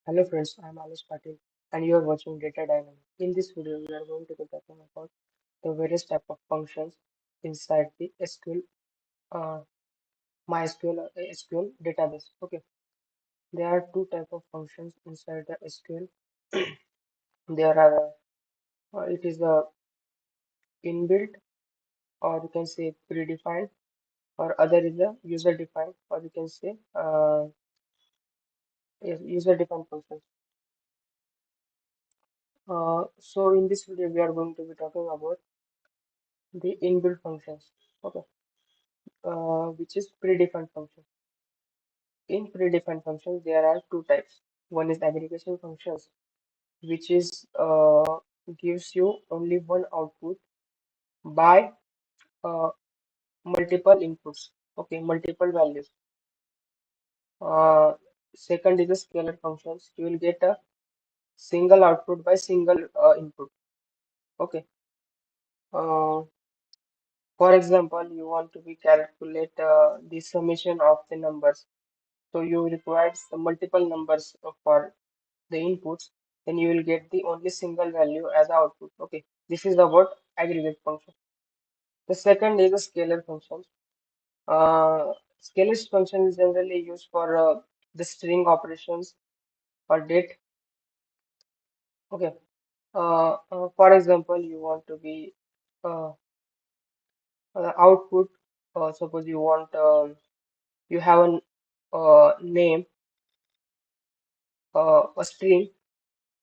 Hello friends, I am Alice Patil and you are watching Data Dynamics. In this video, we are going to be talking about the various type of functions inside the SQL, uh, MySQL or SQL database. Okay, there are two type of functions inside the SQL. There are it is a inbuilt or you can say predefined or other is a user defined or you can say yes, user defined functions. So in this video, we are going to be talking about the inbuilt functions. Okay, which is predefined function. In predefined functions, there are two types. One is aggregation functions, which is gives you only one output by uh, multiple inputs. Okay, multiple values. Uh, Second is the scalar functions. You will get a single output by single input. Okay. Uh, for example, you want to be calculate the summation of the numbers. So you require some multiple numbers for the inputs, then you will get the only single value as output. Okay, this is about aggregate function. The second is a scalar function. Scalar function is generally used for the string operations or date. Okay, for example, you want to be uh, output. Suppose you want you have a name, a string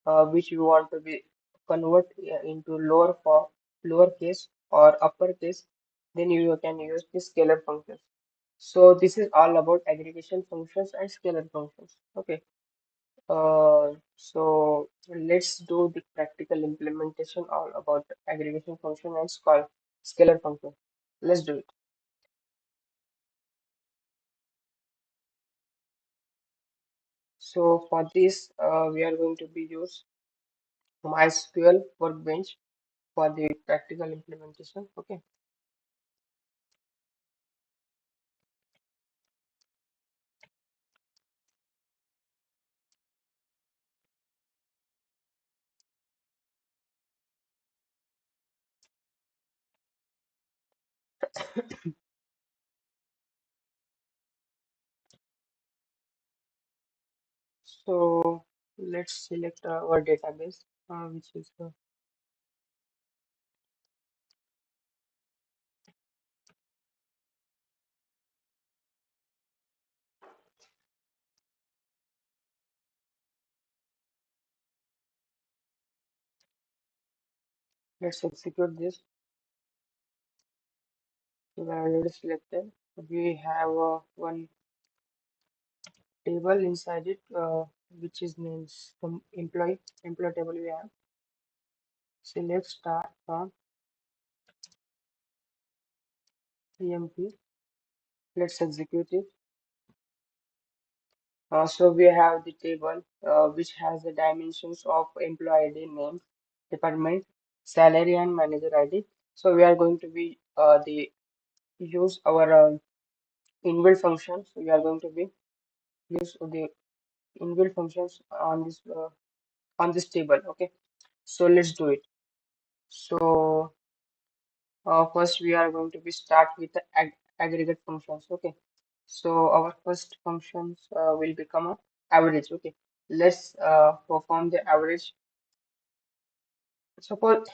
which you want to be convert into lowercase or uppercase, then you can use the scalar functions. So this is all about aggregation functions and scalar functions. Okay. So let's do the practical implementation all about aggregation function and scalar function. Let's do it. So for this, we are going to be use MySQL workbench for the practical implementation. Okay. So let's select our database, which is let's execute this. We are already selected. We have one table inside it, which is named some employee table. We have select start from EMP. Let's execute it. So we have the table which has the dimensions of employee ID, name, department, salary, and manager ID. So we are going to be the use our inbuilt functions. We are going to be use the inbuilt functions on this table. Okay, so let's do it. So first we are going to be start with the aggregate functions. Okay, so our first functions will become a average. Okay, let's perform the average. Suppose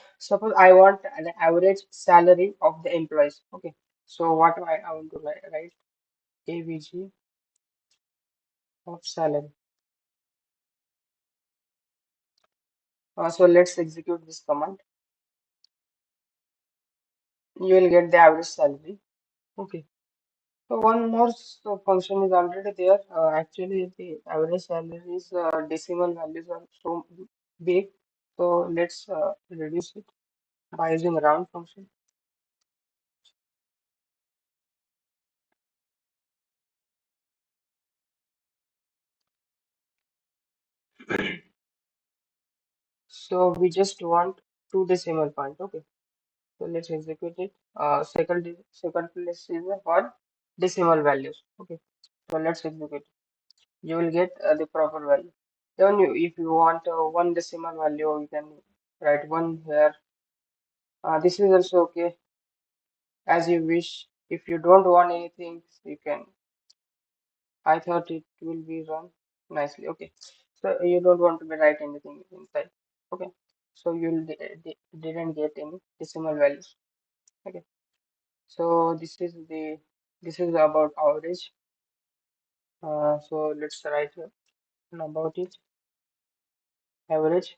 I want an average salary of the employees. Okay, so what I want to write avg of salary. So let's execute this command. You will get the average salary. Okay. So one more function is already there. Actually, the average salary is decimal values are so big. So let's reduce it by using round function. So we just want two decimal point. Okay. So let's execute it. Second place is for decimal values. Okay. So let's execute. You will get the proper value. Then if you want one decimal value, you can write one here. This is also okay as you wish. If you don't want anything, you can. I thought it will be run nicely. Okay, so you don't want to be write anything inside. Okay, so you didn't get any decimal values. Okay, so this is about average. So let's write about it. Average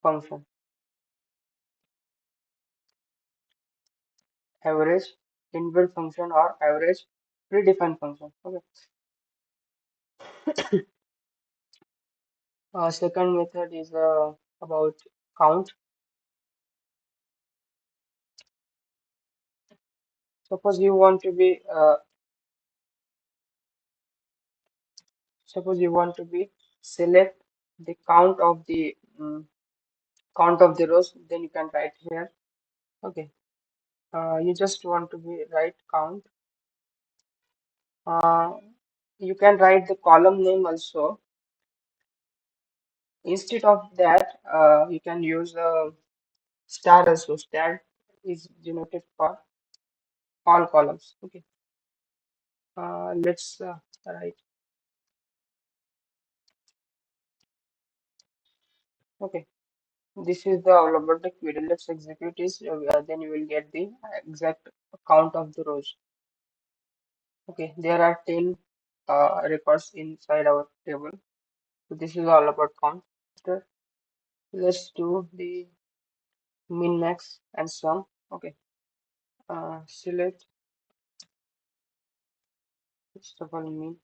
function. Average inbuilt function or average predefined function. Okay. Second method is about count. Suppose you want to be suppose you want to be select the count of the rows, then you can write here. Okay. You just want to be write count. Uh, you can write the column name also. Instead of that, you can use star also. Star is denoted for all columns. Okay. Let's write. Okay. This is the all about the query. Let's execute this. Then you will get the exact count of the rows. Okay. There are 10 records inside our table. So this is all about count. After, let's do the min max and sum. Okay. Select first of all min.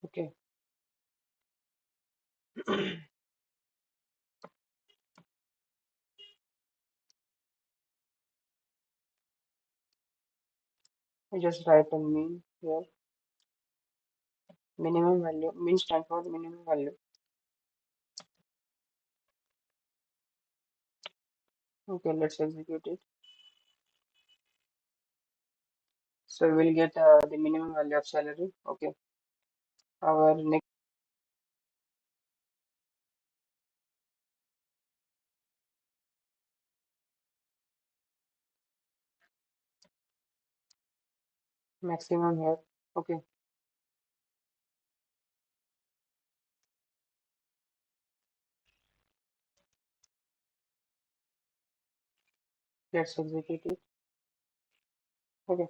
Okay. I just write a min here. Minimum value. Min stand for minimum value. Okay. Let's execute it. So we'll get the minimum value of salary. Okay. Our next maximum here. Okay. Let's execute it. Okay.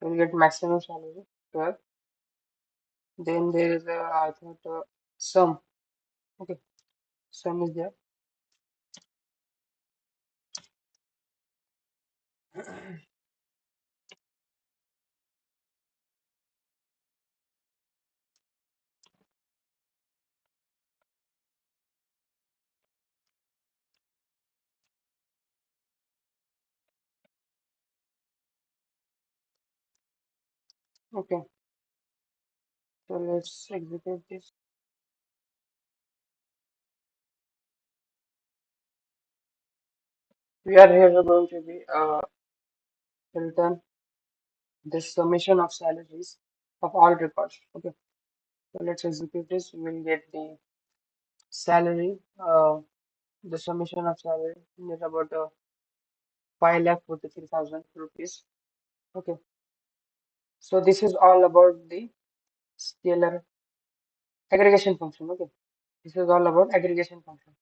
We'll get maximum salary here. Then there is a I thought sum. Okay. Sum is there. Okay. So let's execute this. We are here going to be return the summation of salaries of all records. Okay. So let's execute this. We will get the salary, the summation of salary is about 5,43,000 rupees. Okay. So this is all about the scalar aggregation function. Okay. This is all about aggregation function.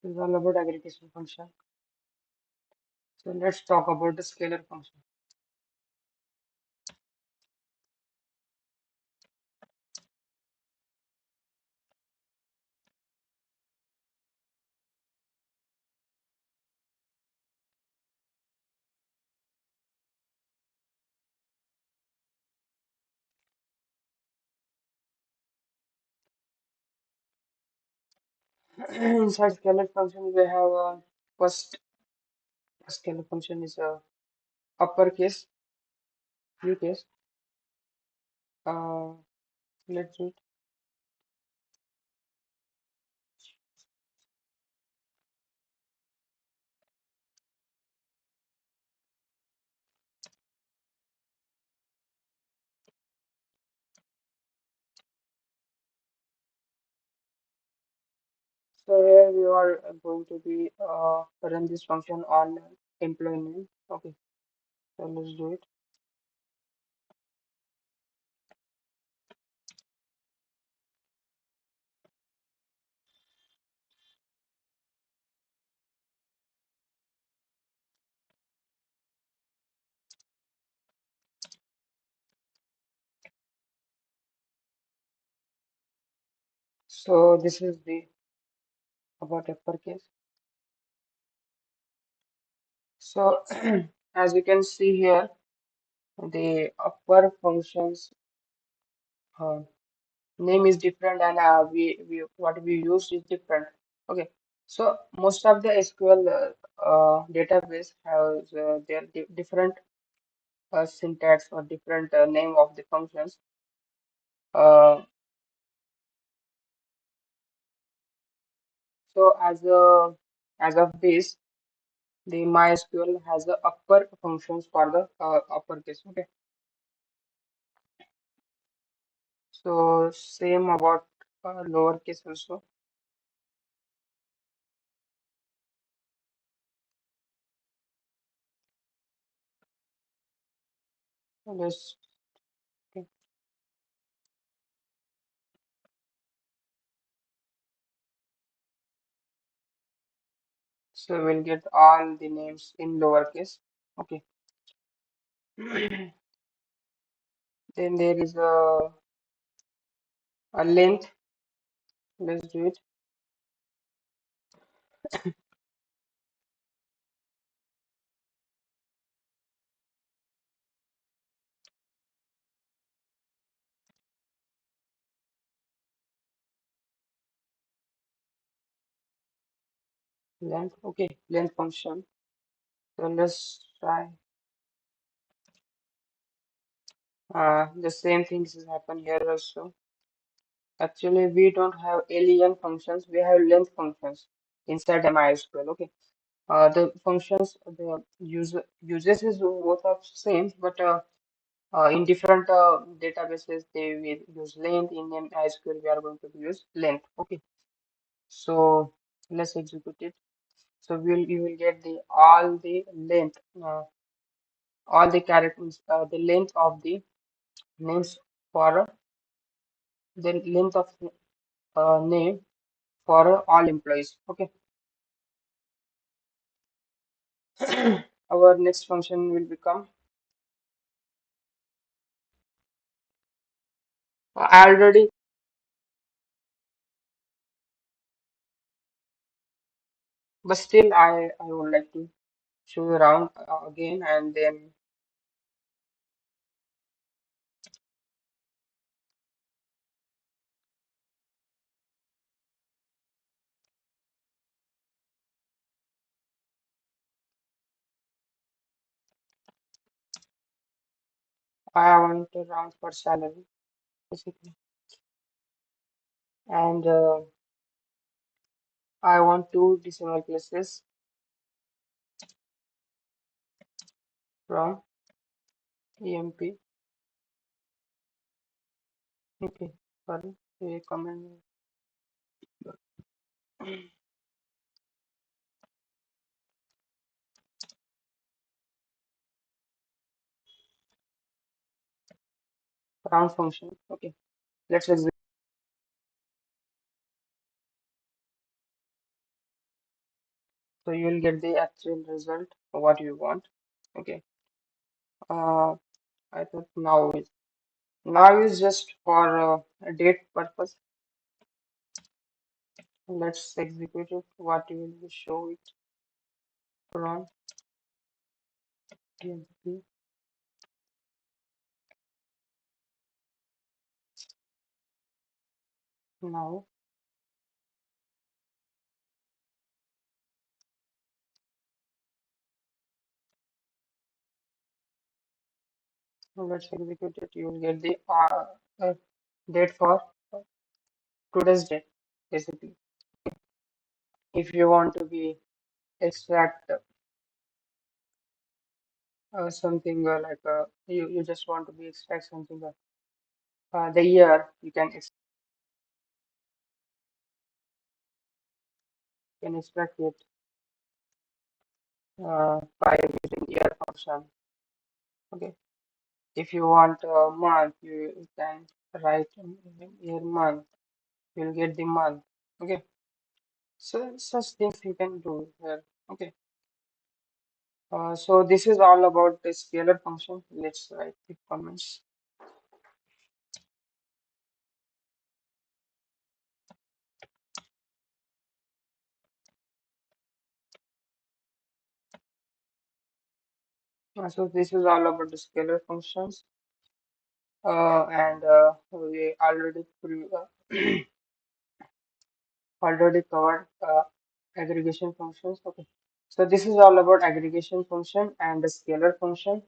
This is all about aggregation function. So let's talk about the scalar function. Inside scalar function, we have first scalar function is uppercase, uppercase. Uh, let's do it. So here we are going to be run this function on employee name. Okay, so let's do it. So this is the about uppercase. So as you can see here, the upper functions uh, name is different, and we what we use is different. Okay, so most of the SQL database has their different syntax or different name of the functions. Uh, so as of this, the MySQL has the upper functions for the uppercase. Okay, so same about lowercase also. Let's okay. So we'll get all the names in lowercase. Okay. Then there is a length. Let's do it. Length. Okay. Length function. So let's try. The same things is happen here also. Actually, we don't have alien functions. We have length functions inside MySQL. Okay. The functions, the uses is both of same, but in different databases they will use length. In MySQL, we are going to use length. Okay. So let's execute it. So you will get the all the characters, the length of the names for the length of name for all employees. Okay. Our next function will become. I already, but still I would like to show you around again, and then I want to round for salary basically, and I want two decimal places from EMP. Okay, sorry, a comment round function. Okay, let's execute. So you will get the actual result what you want. Okay. Uh, I thought now is just for a date purpose. Let's execute it. What you will show it from TMP now. let's execute it. You will get the date for today's date, basically. If you want to be extract something you just want to be extract something the year, you can extract it by using year function. Okay. If you want a month, you can write year month. You'll get the month. Okay. So such things you can do here. Okay. So this is all about the scalar function. Let's write the comments. So this is all about the scalar functions. And we already covered aggregation functions. Okay. So this is all about aggregation function and the scalar function.